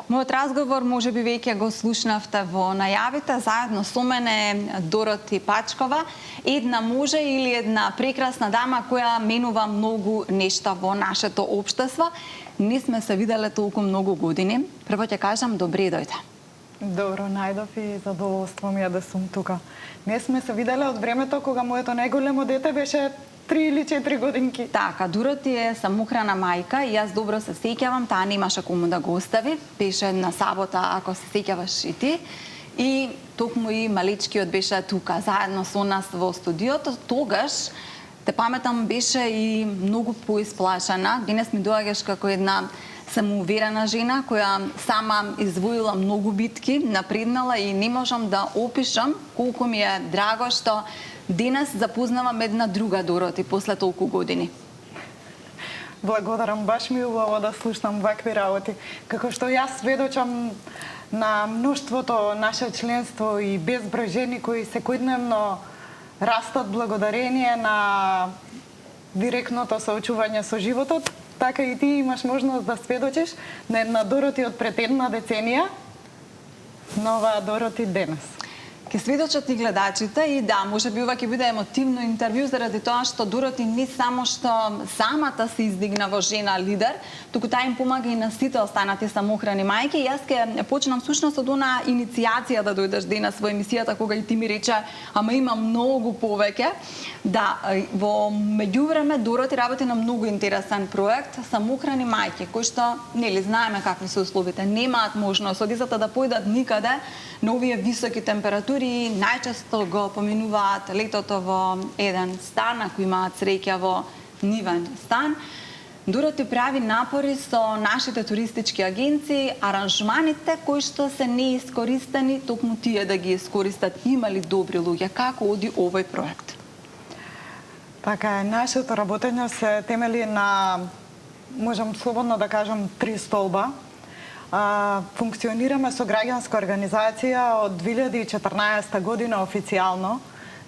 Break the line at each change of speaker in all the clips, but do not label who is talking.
Мојот разговор можеби веќе го слушнавте во најавите, заедно со мене Дороти Пачкова, една може или една прекрасна дама која менува многу нешта во нашето општество. Не сме се виделе толку многу години. Прво ќе кажам добре дојде.
Добро, најдов и задоволство ми е да сум тука. Не сме се виделе од времето кога моето најголемо дете беше 3 или 4 годинки.
Така, Дороти е самохрана мајка и јас добро се сеќавам, таа немаше кому да го остави. Беше една сабота, ако се сеќаваш и ти. И токму и малечкиот беше тука, заедно со нас во студиото. Тогаш, те паметам, беше и многу поисплашена. Денес ми доаѓаш како една самоуверена жена која сама извоила многу битки, напреднала и не можам да опишам колку ми е драго што денес запознавам една друга Дороти после толку години.
Благодарам, баш ми убаво да слушнам вакви работи. Како што јас сведочам на мноштвото наше членство и безброј жени кои секојдневно растат благодарение на директното соочување со животот, така и ти имаш можност да сведочиш на една Дороти од пред една деценија, на оваа Дороти денес.
Ке сведочат и гледачите и да, може би ова ќе биде емотивно интервју заради тоа што Дороти не само што самата се издигна во жена лидер, туку таа им помага и на сите останати самохрани мајки. Јас ќе почнам всушност од она иницијација да дојдеш денес во емисијата кога и ти ми рече, ама има многу повеќе. Да, во меѓувреме Дороти работи на многу интересен проект самохрани мајки кои што нели знаеме какви се условите, немаат можност од децата да појдат никаде на овие високи температури и најчесто го поминуваат летото во еден стан, ако имаат среќа во нивен стан. Дороти прави напори со нашите туристички агенции, аранжманите кои што се неискористени, токму тие да ги искористат. Има ли добри луѓе? Како оди овој проект?
Така е, нашето работење се темели на, можам слободно да кажам, 3 столба. Функционираме со граѓанска организација од 2014 година официјално,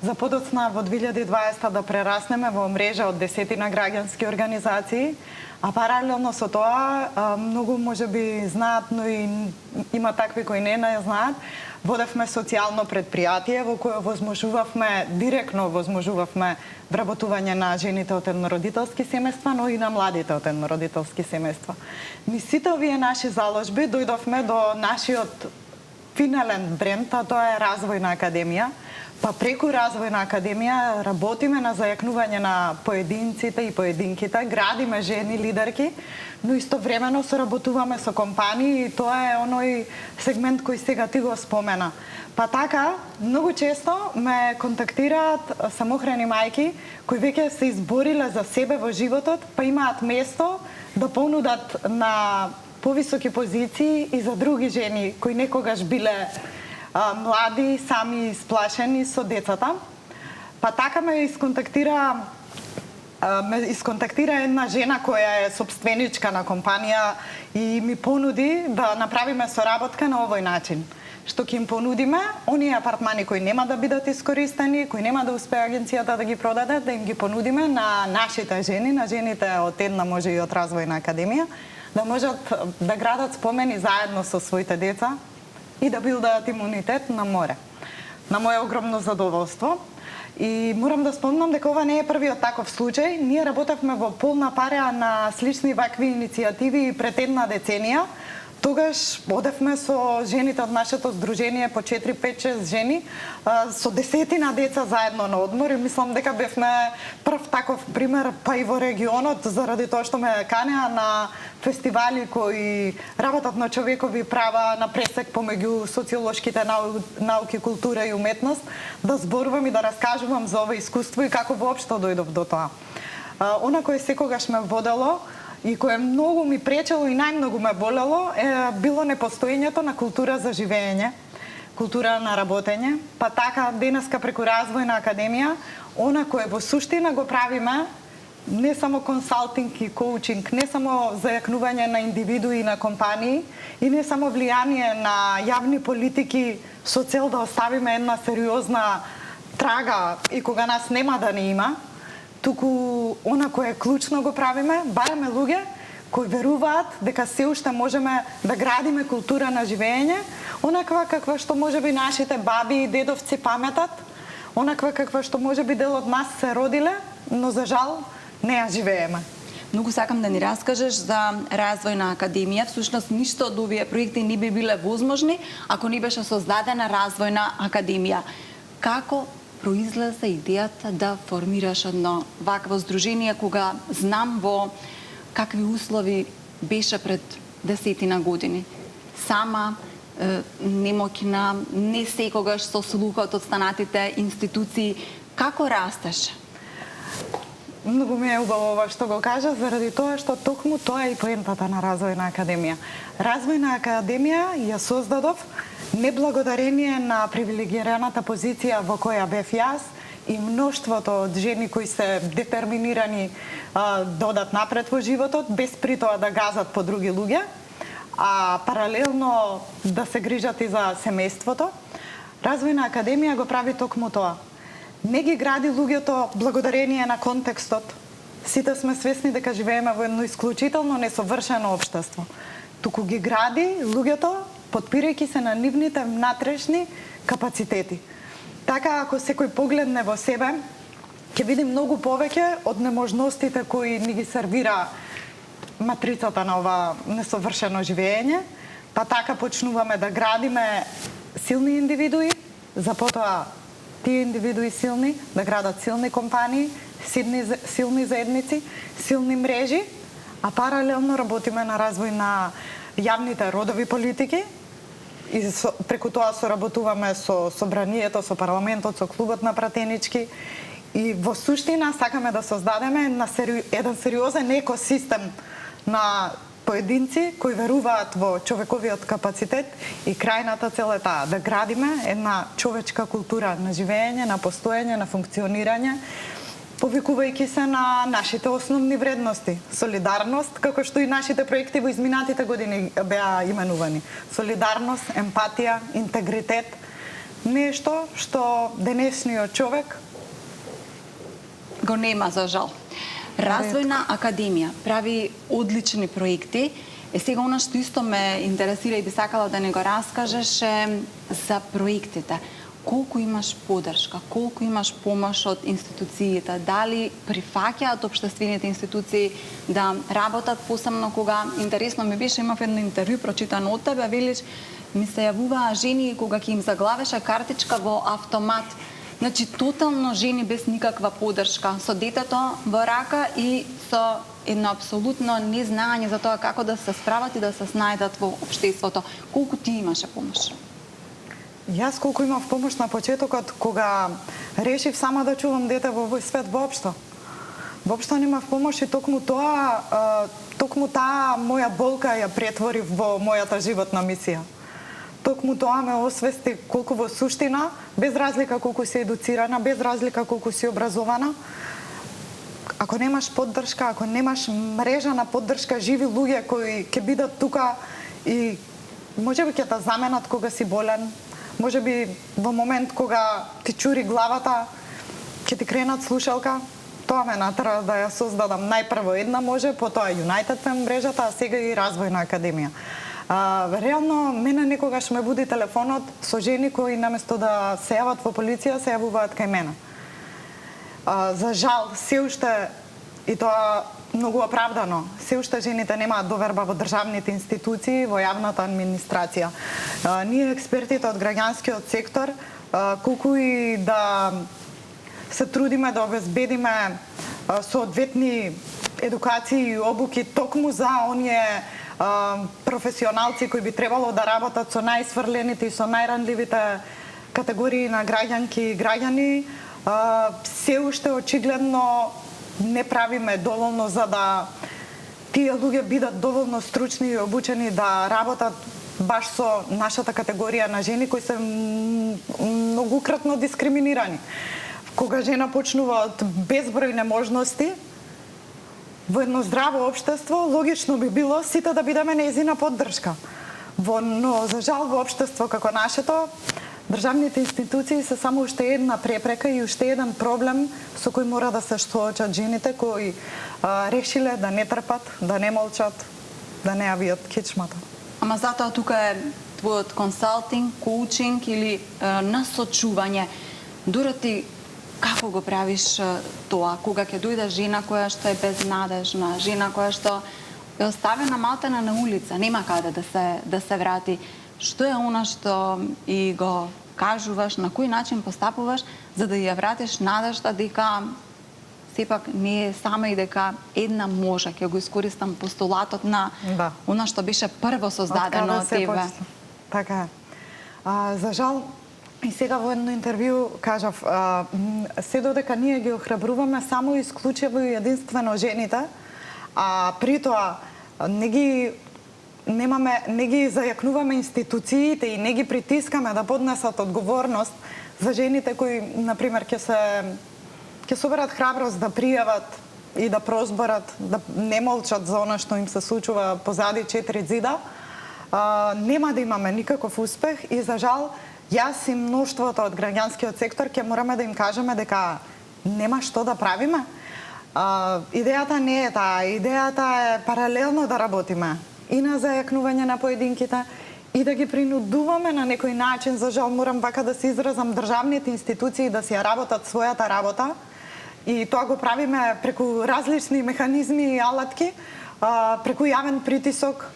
за подоцна во 2020 да прераснеме во мрежа од 10 граѓански организации, а паралелно со тоа, многу можеби знаат, но и има такви кои не знаат, водевме социјално предпријатие во кое директно возможувавме вработување на жените од еднородителски семејства, но и на младите од еднородителски семејства. Низ сите овие наши заложби дојдовме до нашиот финален бренд, а тоа е Развојна академија. Па преку Развојна академија работиме на зајакнување на поединците и поединките, градиме жени лидерки, но истовремено соработуваме со компании и тоа е оној сегмент кој сега ти го спомена. Па така, многу често ме контактираат самохрани мајки кои веќе се избориле за себе во животот, па имаат место да понудат на повисоки позиции и за други жени кои некогаш биле млади, сами сплашени со децата. Па така ме исконтактира една жена која е собственичка на компанија и ми понуди да направиме соработка на овој начин. Што ќе им понудиме, оние апартмани кои нема да бидат искористени, кои нема да успее агенцијата да ги продаде, да им ги понудиме на нашите жени, на жените од една може и од Развојна академија, да можат да градат спомени заедно со своите деца и да билдаат имунитет на море. На моје огромно задоволство. И морам да спомнам дека ова не е првиот таков случај. Ние работевме во полна пара на слични вакви иницијативи пред една деценија. Тогаш одевме со жените од нашето здружение по 4, 5, 6 жени, со десетина деца заедно на одмор и мислам дека бевме прв таков пример па и во регионот заради тоа што ме канеа на фестивали кои работат на човекови права, на пресек помеѓу социолошките науки, култура и уметност, да зборувам и да раскажувам за ова искуство и како воопшто дојдов до тоа. Она кое секогаш ме водело и кое многу ми пречело и најмногу ме болело е било непостоењето на култура за живење, култура на работење. Па така денеска преку Развојна академија, она кое во суштина го правиме, не само консалтинг и коучинг, не само зајакнување на индивидуи и на компании и не само влијание на јавни политики со цел да оставиме една сериозна трага и кога нас нема да не има, туку она кое е клучно го правиме, бараме луѓе кои веруваат дека се уште можеме да градиме култура на живење, онаква каква што можеби нашите баби и дедовци паметат, онаква каква што можеби дел од нас се родиле, но за жал не ја живееме.
Многу сакам да ни раскажеш за Развојна академија. Всушност, ништо од овие проекти не би биле возможни ако не беше создадена Развојна академија. Како произлезе идејата да формираш едно вакво здружение, кога знам во какви услови беше пред 10 години? Сама, немоќна, не секогаш со слухот од станатите институции. Како растеше?
Многу ми е убаво ова што го кажа, заради тоа што токму тоа е и поентата на Развојна академија. Развојна академија ја создадов неблагодарение на привилегираната позиција во која бев јас и мноштвото од жени кои се детерминирани да одат напред во животот, без при тоа да газат по други луѓе, а паралелно да се грижат и за семејството. Развојна академија го прави токму тоа. Не ги гради луѓето благодарение на контекстот. Сите сме свесни дека живееме во едно исклучително несовршено општество. Туку ги гради луѓето потпирајќи се на нивните внатрешни капацитети. Така, ако секој погледне во себе, ќе види многу повеќе од неможностите кои ни ги сервира матрицата на ова несовршено живење, па така почнуваме да градиме силни индивидуи, за потоа тие индивидуи силни да градат силни компании, силни заедници, силни мрежи, а паралелно работиме на развој на јавните родови политики и преку тоа соработуваме со собранието, со парламентот, со клубот на пратенички и во суштина сакаме да создадеме еден сериозен екосистем на поединци кои веруваат во човековиот капацитет и крајната цел е таа да градиме една човечка култура на живење, на постоење, на функционирање, повикувајќи се на нашите основни вредности. Солидарност, како што и нашите проекти во изминатите години беа именувани. Солидарност, емпатија, интегритет, нешто што денешниот човек
го нема, за жал. Развојна академија прави одлични проекти. Сега она што исто ме интересира и би сакала да не го раскажеш е за проектите. Колку имаш поддршка, колку имаш помош од институциите, дали прифаќаат општествените институции да работат, посебно кога, интересно ми беше, имав едно интервју прочитано од тебе, велиш, ми се јавуваа жени кога ќе им заглавеше картичка во автомат. Значи, тотално жени без никаква поддршка, со детето во рака и со едно апсолутно незнаење за тоа како да се справат и да се снајдат во општеството. Колку ти имаше помош?
Јас колку имав помош на почетокот, кога решив сама да чувам дете во овој свет воопшто. Воопшто немав помош и токму таа моја болка ја претворив во мојата животна мисија. Токму тоа ме освести колку во суштина, без разлика колку си едуцирана, без разлика колку си образована, ако немаш поддршка, ако немаш мрежа на поддршка, живи луѓе кои ќе бидат тука и можеби ќе те заменат кога си болен, можеби во момент кога ти чури главата, ќе ти кренат слушалка. Тоа ме натера да ја создадам најпрво една може, потоа United Fem мрежата, а сега и Развојна академија. Реално, мене некогаш ме буди телефонот со жени кои наместо да се јават во полиција, се јавуваат кај мене. За жал, се уште, и тоа многу оправдано, се уште жените немаат доверба во државните институции, во јавната администрација. Ние, експертите од граѓанскиот сектор, колку и да се трудиме да обезбедиме соодветни едукации и обуки токму за оние професионалци кои би требало да работат со најсврлените и со најранливите категории на граѓанки и граѓани, се уште очигледно не правиме доволно за да тие луѓе бидат доволно стручни и обучени да работат баш со нашата категорија на жени кои се многукратно дискриминирани. Кога жена почнува од безброј неможности, во едно здраво општество, логично би било сите да бидеме нејзина поддршка. Но, за жал, во општество како нашето, државните институции се само уште една препрека и уште еден проблем со кој мора да се соочат жените кои решиле да не трпат, да не молчат, да не ја видат кичмата.
Ама затоа тука е твојот консалтинг, коучинг или насочување. Дороти, како го правиш тоа, кога ќе дојде жена која што е безнадежна, жена која што е оставена малтена на улица, нема каде да се врати. Што е она што и го кажуваш, на кој начин постапуваш за да ја вратиш надежда дека сепак не е сама и дека една може, ќе го искористам постулатот на она што беше прво создадено од тебе.
Така е. За жал, и сега во едно интервју кажав, се додека ние ги охрабруваме само исклучиво и единствено жените, а при тоа не ги зајакнуваме институциите и не ги притискаме да поднесат одговорност за жените кои, например, ќе соберат храброст да пријават и да прозборат, да не молчат за она што им се случува позади 4 зида, нема да имаме никаков успех и за жал јас и мноштвото од граѓанскиот сектор ќе мораме да им кажеме дека нема што да правиме. Идејата не е таа, идејата е паралелно да работиме и на зајакнување на поединките и да ги принудуваме на некој начин, за жал морам вака да се изразам, државните институции да си ја работат својата работа и тоа го правиме преку различни механизми и алатки, преку јавен притисок,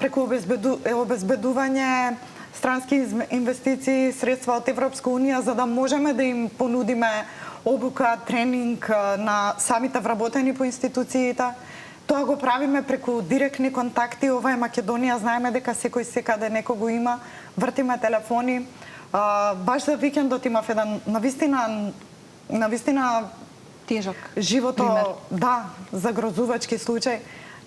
преку обезбедување странски инвестиции, средства од Европска унија, за да можеме да им понудиме обука, тренинг на самите вработени по институциите. Тоа го правиме преку директни контакти. Ова е Македонија, знаеме дека секој секаде некого има, вртиме телефони. Баш за викендот имав еден навистина
тежок
живото,
пример.
Да, загрозувачки случај.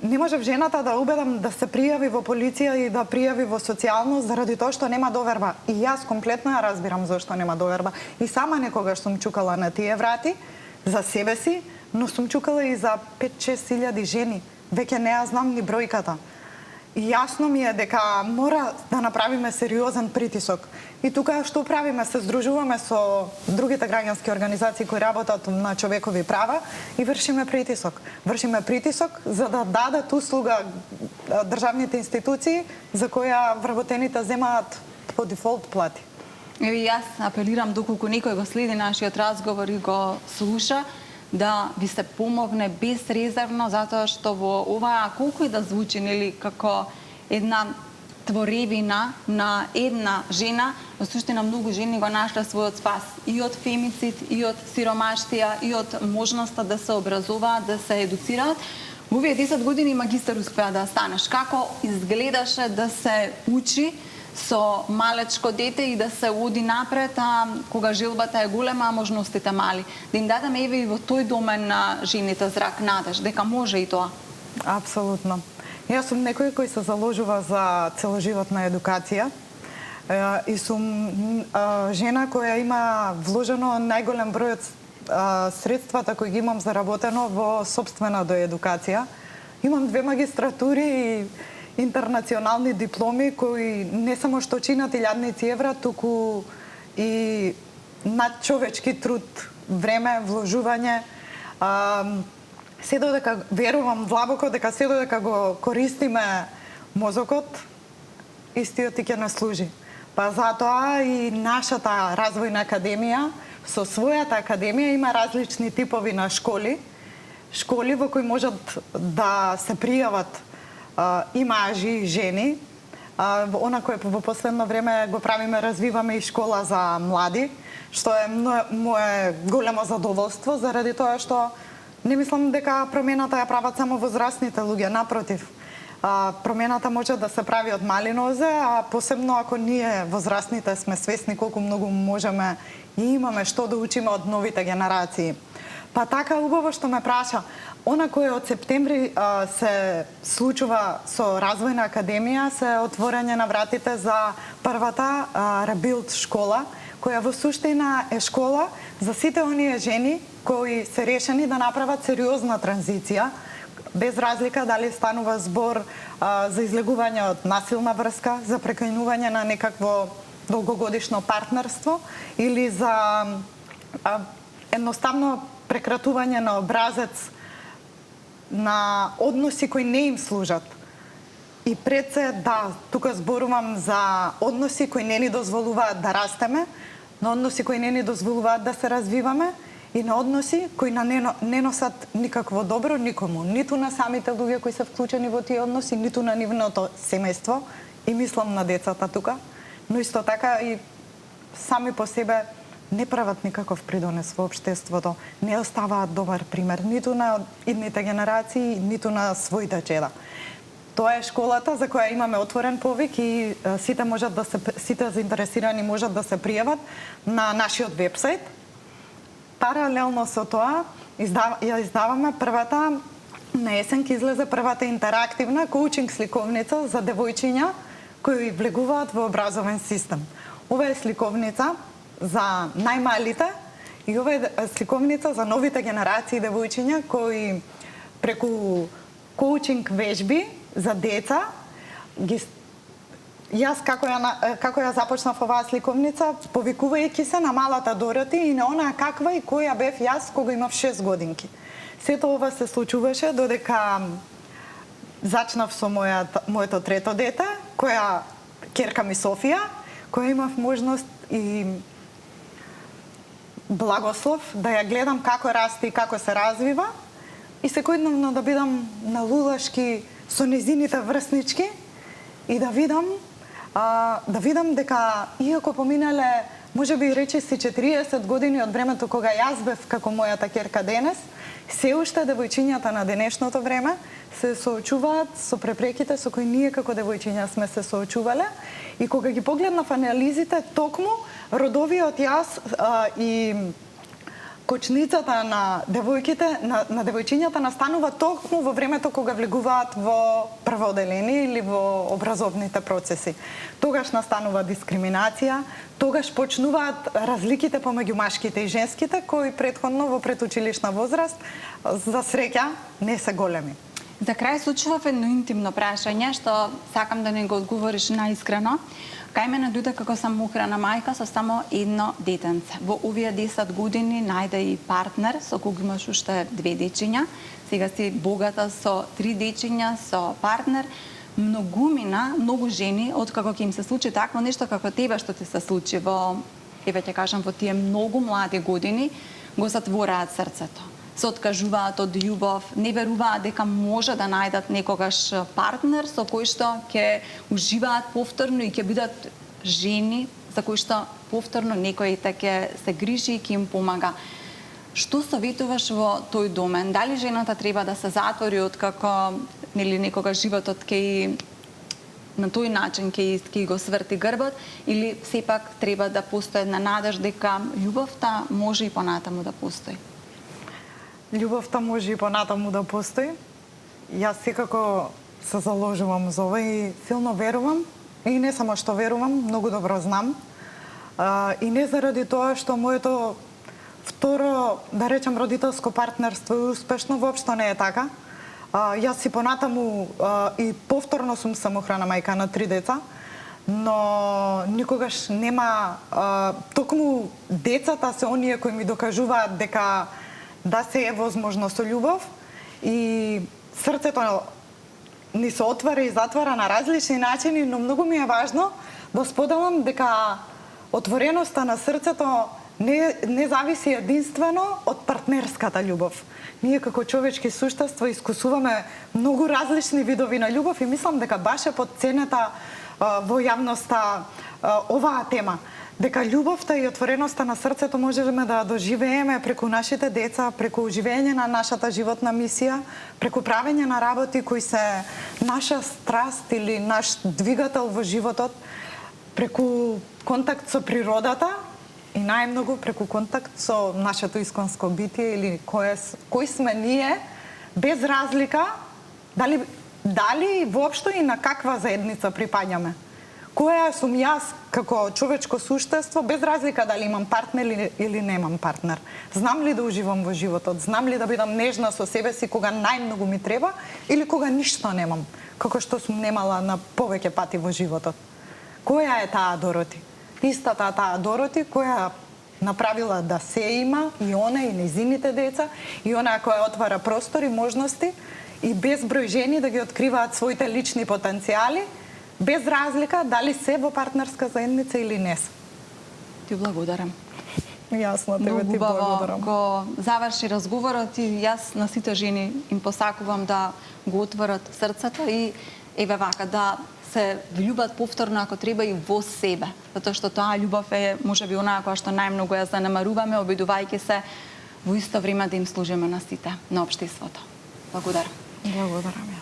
Не можев жената да убедам да се пријави во полиција и да пријави во социјално заради тоа што нема доверба. И јас комплетно ја разбирам зашто нема доверба. И сама некогаш сум чукала на тие врати за себе си, но сум чукала и за 5-6 илјади жени. Веќе не ја знам ни бројката. И јасно ми е дека мора да направиме сериозен притисок. И тука што правиме? Се здружуваме со другите граѓански организации кои работат на човекови права и вршиме притисок. Вршиме притисок за да дадат услуга државните институции за која вработените земаат по дефолт плати.
Еви, јас апелирам доколку некој го следи нашиот разговор и го слуша, да ви се помогне безрезервно, затоа што во оваа, колку и да звучи, нели, како една творевина на една жена, во суштина многу жени го нашла својот спас и од фемицид, и од сиромаштија, и од можноста да се образуваат, да се едуцираат. Во овие 10 години магистар успеа да станеш. Како изгледаше да се учи со малечко дете и да се оди напред, а кога желбата е голема, а можностите мали. Да им дадеме еве и во тој домен на жените зрак надеж, дека може и тоа.
Апсолутно. Јас сум некој кој се заложува за целоживотна едукација и сум жена која има вложено најголем број од средствата кои ги имам заработено во сопствена доедукација. Имам 2 магистратури и интернационални дипломи кои не само што чинат илјадници евра, туку и надчовечки труд, време, вложување. Се додека верувам длабоко дека се додека го користиме мозокот, истиот и ќе не служи. Па затоа и нашата развојна академија со својата академија има различни типови на школи во кои можат да се пријават и мажи, и жени. Она кој во последно време го правиме, развиваме и школа за млади, што е мое големо задоволство, заради тоа што не мислам дека промената ја прават само возрастните луѓе, напротив. Промената може да се прави од мали нозе, а посебно ако ние возрастните сме свесни колку многу можеме и имаме што да учиме од новите генерации. Па така убаво што ме праша, она кој од септември се случува со Развојна академија се отворање на вратите за првата Rebuild школа, која во суштина е школа за сите оние жени кои се решени да направат сериозна транзиција, без разлика дали станува збор за излегување од насилна врска, за прекинување на некакво долгогодишно партнерство или за едноставно прекратување на образец на односи кои не им служат. И пред се, да, тука зборувам за односи кои не ни дозволуваат да растеме, на односи кои не ни дозволуваат да се развиваме и на односи кои не носат никакво добро никому, ниту на самите луѓе кои се вклучени во тие односи, ниту на нивното семејство, и мислам на децата тука, но исто така и сами по себе не прават никаков придонес во општеството, не оставаат добар пример ниту на идните генерации, ниту на своите чеда. Тоа е школата за која имаме отворен повик и сите заинтересирани можат да се пријават на нашиот вебсайт. Паралелно со тоа ја издаваме првата, на есен ќе излезе првата интерактивна коучинг сликовница за девојчиња кои влегуваат во образовен систем. Ова е сликовница за најмалите и ова е сликовница за новите генерации девојчиња кои преку коучинг вежби за деца јас како ја започнав оваа сликовница, повикувајќи се на малата Дороти и на онаа каква и која бев јас кога имав 6 годинки. Сето ова се случуваше додека зачнав со моето трето дете, која ќерка ми Софија, која имав можност и благослов да ја гледам како расте и како се развива и секојдневно да бидам на лулашки со незините врснички и да видам дека иако поминале можеби речиси 40 години од времето кога јас бев како мојата ќерка денес, се уште девојчињата на денешното време се соочуваат со препреките со кои ние како девојчиња сме се соочувале и кога ги погледнав анализите, токму родовиот јас и кочницата на девојките, на девојчињата настанува токму во времето кога влегуваат во прво оделение или во образовните процеси. Тогаш настанува дискриминација, тогаш почнуваат разликите помеѓу машките и женските, кои претходно во предучилишна возраст, за среќа, не се големи.
За крај случував едно интимно прашање, што сакам да не го одговориш наискрено. Кај мене дојде како самоухрана мајка со само едно детенце. Во овие 10 години најде и партнер со кога имаш уште 2 дечиња. Сега си богата со 3 дечиња, со партнер. Многу жени, откако ќе им се случи такво нешто како тебе што ти се случи во, ќе кажам, во тие многу млади години, го затвораат срцето. Се откажуваат од љубов, не веруваат дека може да најдат некогаш партнер со кој што ќе уживаат повторно и ќе бидат жени за кои што повторно некој ќе се грижи и ќе им помага. Што советуваш во тој домен? Дали жената треба да се затвори откако некогаш животот ќе на тој начин ќе го сврти грбот, или сепак треба да постои една надеж дека љубовта може и понатаму да постои?
Љубовта може и понатаму да постои. Јас секако се заложувам за ова и силно верувам. И не само што верувам, многу добро знам. И не заради тоа што моето второ, да речем, родителско партнерство е успешно, воопшто не е така. Јас си понатаму и повторно сум самохрана мајка на 3 деца, но никогаш нема... Токму децата се оние кои ми докажуваат дека да се е возможно со љубов и срцето ни се отвара и затвара на различни начини, но многу ми е важно да споделам дека отвореноста на срцето не зависи единствено од партнерската љубов. Ние како човечки суштества искусуваме многу различни видови на љубов и мислам дека баш е потценета во јавноста оваа тема. Дека љубовта и отвореноста на срцето можеме да доживееме преку нашите деца, преку оживење на нашата животна мисија, преку правење на работи кои се наша страст или наш двигател во животот, преку контакт со природата и најмногу преку контакт со нашето исконско битие или кој сме ние, без разлика дали воопшто и на каква заедница припаѓаме. Која сум јас како човечко суштество, без разлика дали имам партнер или немам партнер. Знам ли да уживам во животот, знам ли да бидам нежна со себе си кога најмногу ми треба или кога ништо немам, како што сум немала на повеќе пати во животот. Која е таа Дороти? Истата таа Дороти која направила да се има и она и незините деца и она која отвара простори, можности и безброј жени да ги откриваат своите лични потенцијали без разлика дали се во партнерска заедница или не се.
Ти благодарам.
Јас на тебе ти благодарам.
Го заврши разговорот и јас на сите жени им посакувам да го отворат срцата и еве вака да се влюбат повторно ако треба и во себе, затоа што таа љубов е можеби онаа која што најмногу ја занемаруваме, обидувајќи се во исто време да им служиме на сите, на општеството. Благодарам.
Благодарам.